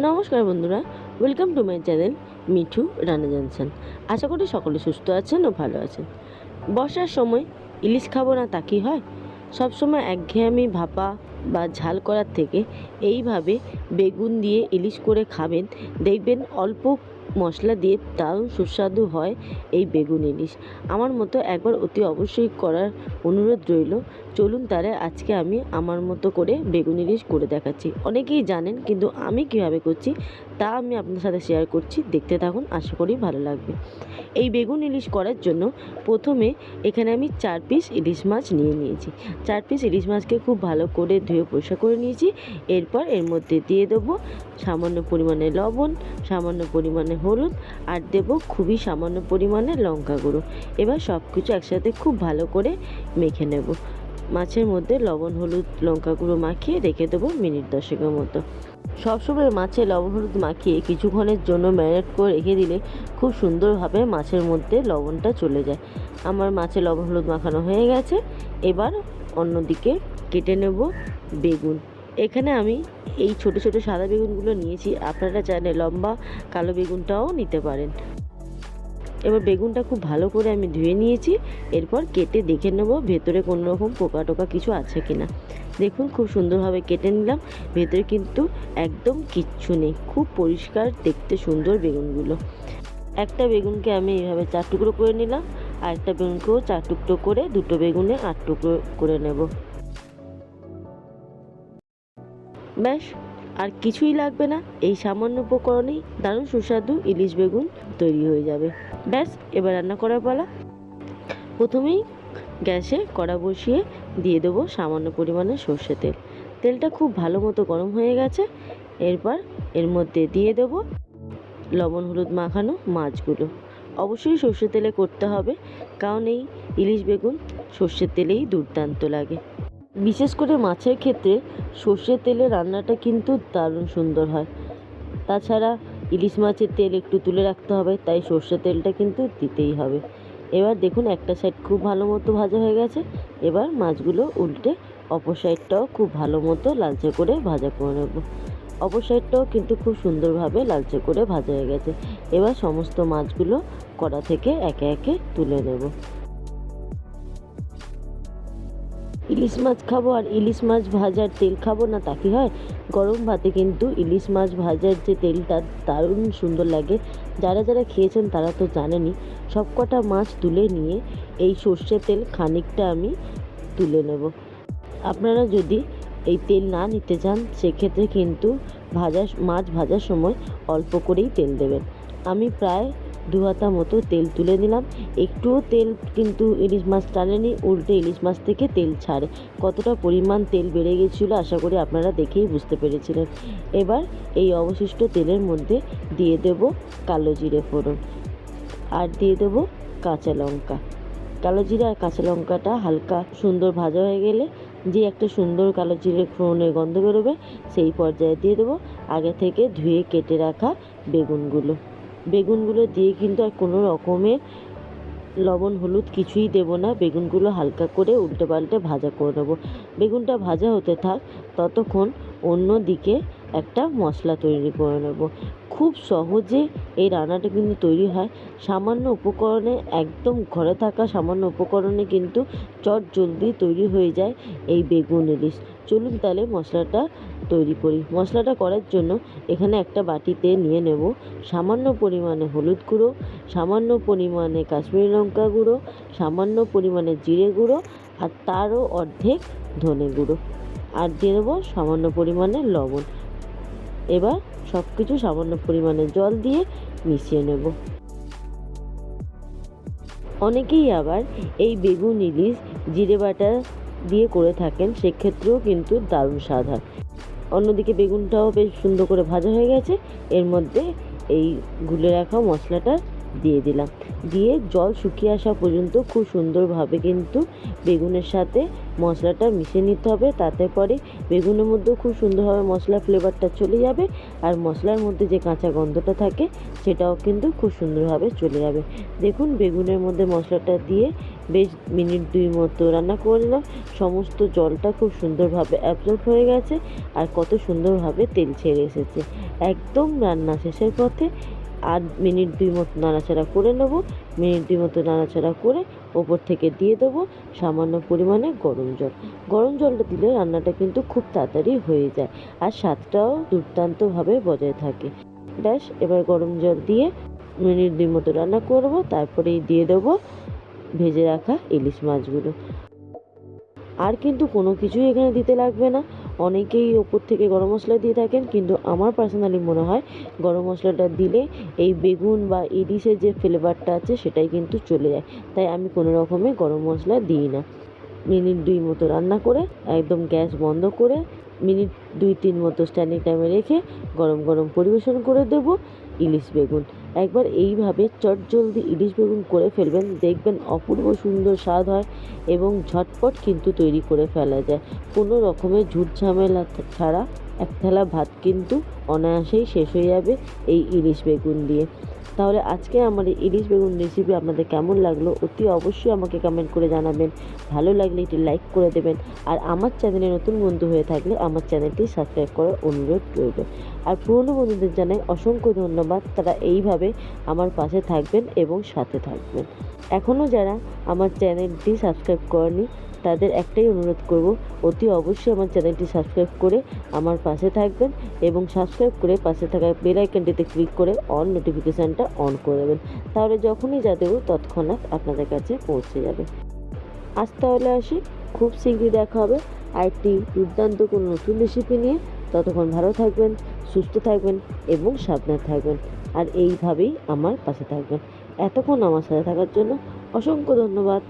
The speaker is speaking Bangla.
নমস্কার বন্ধুরা, welcome to my channel Mithu Rana জানছেন। আশা করি সকলে সুস্থ আছেন ও ভালো আছেন। বর্ষার সময় ইলিশ খাবো না তা কি হয়? সবসময় একঘেয়েমি ভাপা বা ঝাল করার থেকে এইভাবে বেগুন দিয়ে ইলিশ করে খাবেন, দেখবেন অল্প মশলা দিয়ে দারুণ সুস্বাদু হয় এই বেগুন ইলিশ। আমার মতো একবার অতি অবশ্যই করার অনুরোধ রইল। চলুন তাহলে আজকে আমি আমার মতো করে বেগুন ইলিশ করে দেখাচ্ছি। অনেকেই জানেন, কিন্তু আমি কীভাবে করছি তা আমি আপনার সাথে শেয়ার করছি। দেখতে থাকুন, আশা করি ভালো লাগবে। এই বেগুন ইলিশ করার জন্য প্রথমে এখানে আমি 4 পিস ইলিশ মাছ নিয়ে নিয়েছি। 4 পিস ইলিশ মাছকে খুব ভালো করে ধুয়ে পরিষ্কার করে নিয়েছি। এরপর এর মধ্যে দিয়ে দেবো সামান্য পরিমাণে লবণ, সামান্য পরিমাণে হলুদ, আর দেবো খুবই সামান্য পরিমাণে লঙ্কা গুঁড়ো। এবার সব কিছু একসাথে খুব ভালো করে মেখে নেব। মাছের মধ্যে লবণ, হলুদ, লঙ্কা গুঁড়ো মাখিয়ে রেখে দেবো মিনিট 10-এর মতো। সবসময় মাছে লবণ হলুদ মাখিয়ে কিছুক্ষণের জন্য ম্যারিনেট করে রেখে দিলে খুব সুন্দরভাবে মাছের মধ্যে লবণটা চলে যায়। আমার মাছে লবণ হলুদ মাখানো হয়ে গেছে। এবার অন্যদিকে কেটে নেব বেগুন। এখানে আমি এই ছোট ছোট সাদা বেগুনগুলো নিয়েছি, আপনারা চাইলে লম্বা কালো বেগুনটাও নিতে পারেন। এবার বেগুনটা খুব ভালো করে আমি ধুয়ে নিয়েছি। এরপর কেটে দেখে নেব ভেতরে কোনো রকম পোকা টোকা কিছু আছে কিনা। দেখুন খুব সুন্দরভাবে কেটে নিলাম, ভেতরে কিন্তু একদম কিচ্ছু নেই। খুব পরিষ্কার দেখতে সুন্দর বেগুনগুলো। একটা বেগুনকে আমি এইভাবে 4 টুকরো করে নিলাম, আর একটা বেগুনকেও 4 টুকরো করে, দুটো বেগুনে 8 টুকরো করে নেব। ব্যাস, আর কিছুই লাগবে না। এই সামান্য উপকরণেই দারুণ সুস্বাদু ইলিশ বেগুন তৈরি হয়ে যাবে। ব্যাস, এবার রান্না করার পালা। প্রথমেই গ্যাসে কড়া বসিয়ে দিয়ে দেবো সামান্য পরিমাণে সর্ষে তেল। তেলটা খুব ভালো মতো গরম হয়ে গেছে। এরপর এর মধ্যে দিয়ে দেবো লবণ হলুদ মাখানো মাছগুলো। অবশ্যই সর্ষে তেলে করতে হবে, কারণ এই ইলিশ বেগুন সর্ষের তেলেই দুর্দান্ত লাগে। বিশেষ করে মাছের ক্ষেত্রে সর্ষের তেলে রান্নাটা কিন্তু দারুণ সুন্দর হয়। তাছাড়া ইলিশ মাছের তেল একটু তুলে রাখতে হবে, তাই সর্ষের তেলটা কিন্তু দিতেই হবে। এবার দেখুন একটা সাইড খুব ভালো মতো ভাজা হয়ে গেছে। এবার মাছগুলো উল্টে অপর সাইডটাও খুব ভালো মতো লালচে করে ভাজা করে নেব। অপর সাইডটাও কিন্তু খুব সুন্দরভাবে লালচে করে ভাজা হয়ে গেছে। এবার সমস্ত মাছগুলো কড়া থেকে একে একে তুলে নেব। ইলিশ মাছ খাবো আর ইলিশ মাছ ভাজার তেল খাবো না তা কি হয়? গরম ভাতে কিন্তু ইলিশ মাছ ভাজার যে তেলটা দারুণ সুন্দর লাগে। যারা যারা খেয়েছেন তারা তো জানেনই। সবকটা মাছ তুলে নিয়ে এই সর্ষের তেল খানিকটা আমি তুলে নেব। আপনারা যদি এই তেল না নিতে চান, সেক্ষেত্রে কিন্তু মাছ ভাজার সময় অল্প করেই তেল দেবেন। আমি প্রায় 2 হাতা মতো তেল তুলে নিলাম। একটুও তেল কিন্তু ইলিশ মাছ টানেনি, উল্টে ইলিশ মাছ থেকে তেল ছাড়ে। কতটা পরিমাণ তেল বেড়ে গেছিলো আশা করি আপনারা দেখেই বুঝতে পেরেছিলেন। এবার এই অবশিষ্ট তেলের মধ্যে দিয়ে দেব কালো জিরে ফোড়ন, আর দিয়ে দেবো কাঁচা লঙ্কা। কালো জিরে আর কাঁচা লঙ্কাটা হালকা সুন্দর ভাজা হয়ে গেলে যে একটা সুন্দর কালো জিরে ফোড়নের গন্ধ বেরোবে, সেই পর্যায়ে দিয়ে দেবো আগে থেকে ধুয়ে কেটে রাখা বেগুনগুলো দিয়ে কিন্তু আর কোনো রকমের লবণ হলুদ কিছুই দেব না। বেগুনগুলো হালকা করে উল্টে পাল্টে ভাজা করে নেবো। বেগুনটা ভাজা হতে থাক, ততক্ষণ অন্য দিকে একটা মশলা তৈরি করে নেব। খুব সহজে এই রান্নাটা কিন্তু তৈরি হয়। সামান্য উপকরণে, একদম ঘরে থাকা সামান্য উপকরণে কিন্তু চট জলদি তৈরি হয়ে যায় এই বেগুন ইলিশ। চলুন তাহলে মশলাটা তৈরি করি। মশলাটা করার জন্য এখানে একটা বাটিতে নিয়ে নেব সামান্য পরিমাণে হলুদ গুঁড়ো, সামান্য পরিমাণে কাশ্মীরি লঙ্কা গুঁড়ো, সামান্য পরিমাণে জিরে গুঁড়ো, আর তারও অর্ধেক ধনে গুঁড়ো, আর দিয়ে দেবো সামান্য পরিমাণে লবণ। এবার সব কিছু সামান্য পরিমাণে জল দিয়ে মিশিয়ে নেব। অনেকেই আবার এই বেগুন ইলিশ জিরে বাটা দিয়ে করে থাকেন, সেক্ষেত্রেও কিন্তু দারুণ স্বাদ হয়। অন্যদিকে বেগুনটাও বেশ সুন্দর করে ভাজা হয়ে গেছে। এর মধ্যে এই গুলে রাখা মশলাটা দিয়ে দিলাম। দিয়ে জল শুকিয়ে আসা পর্যন্ত খুব সুন্দরভাবে কিন্তু বেগুনের সাথে মশলাটা মিশিয়ে নিতে হবে। তাতে পরে বেগুনের মধ্যেও খুব সুন্দরভাবে মশলার ফ্লেভারটা চলে যাবে, আর মশলার মধ্যে যে কাঁচা গন্ধটা থাকে সেটাও কিন্তু খুব সুন্দরভাবে চলে যাবে। দেখুন বেগুনের মধ্যে মশলাটা দিয়ে বেশ মিনিট 2 মতো রান্না করে নিলাম। সমস্ত জলটা খুব সুন্দরভাবে অ্যাবজর্ব হয়ে গেছে, আর কত সুন্দরভাবে তেল ছেড়ে এসেছে। একদম রান্না শেষের পথে আর মিনিট 2 মতো নাড়াচাড়া করে নেব। মিনিট 2 মতো নাড়াচাড়া করে ওপর থেকে দিয়ে দেবো সামান্য পরিমাণে গরম জল। গরম জলটা দিলে রান্নাটা কিন্তু খুব তাড়াতাড়ি হয়ে যায় আর স্বাদটাও দুর্দান্তভাবে বজায় থাকে। ব্যাস, এবার গরম জল দিয়ে মিনিট 2 মতো রান্না করব, তারপরেই দিয়ে দেবো ভেজে রাখা ইলিশ মাছগুলো। আর কিন্তু কোনো কিছুই এখানে দিতে লাগবে না। অনেকেই ওপর থেকে গরম মশলা দিয়ে থাকেন, কিন্তু আমার পার্সোনালি মনে হয় গরম মশলাটা দিলে এই বেগুন বা ইলিশের যে ফ্লেভারটা আছে সেটাই কিন্তু চলে যায়, তাই আমি কোনো রকমে গরম মশলা দিই না। মিনিট 2 মতো রান্না করে একদম গ্যাস বন্ধ করে মিনিট 2-3 মতো স্ট্যান্ডিং টাইমে রেখে গরম গরম পরিবেশন করে দেবো ইলিশ বেগুন। একবার এইভাবে চটজলদি ইলিশ বেগুন করে ফেলবেন, দেখবেন অপূর্ব সুন্দর স্বাদ হয় এবং ঝটপট কিন্তু তৈরি করে ফেলা যায়। কোনো রকমের ঝুট ঝামেলা ছাড়া এক থালা ভাত কিন্তু অনায়াসেই শেষ হয়ে যাবে এই ইলিশ বেগুন দিয়ে। তাহলে আজকে আমার এই ইলিশ বেগুন রেসিপি আপনাদের কেমন লাগলো অতি অবশ্যই আমাকে কমেন্ট করে জানাবেন। ভালো লাগলে একটি লাইক করে দেবেন, আর আমার চ্যানেলে নতুন বন্ধু হয়ে থাকলে আমার চ্যানেলটি সাবস্ক্রাইব করার অনুরোধ রইল। আর পুরনো বন্ধুদের জানাই অসংখ্য ধন্যবাদ, তারা এইভাবে আমার পাশে থাকবেন এবং সাথে থাকবেন। এখনও যারা আমার চ্যানেলটি সাবস্ক্রাইব করেনি তাদের একটাই অনুরোধ করব, অতি অবশ্যই আমার চ্যানেলটি সাবস্ক্রাইব করে আমার পাশে থাকবেন এবং সাবস্ক্রাইব করে পাশে থাকা বেল আইকনটিতে ক্লিক করে অল নোটিফিকেশানটা অন করে দেবেন। তাহলে যখনই যা দেবো তৎক্ষণাৎ আপনাদের কাছে পৌঁছে যাবে। আজ তাহলে আসি, খুব শীঘ্রই দেখা হবে আরেকটি দুর্দান্ত কোনো নতুন রেসিপি নিয়ে। ততক্ষণ ভালো থাকবেন, সুস্থ থাকবেন এবং সাবধানে থাকবেন, আর এইভাবেই আমার পাশে থাকবেন। এতক্ষণ আমার সাথে থাকার জন্য অসংখ্য ধন্যবাদ।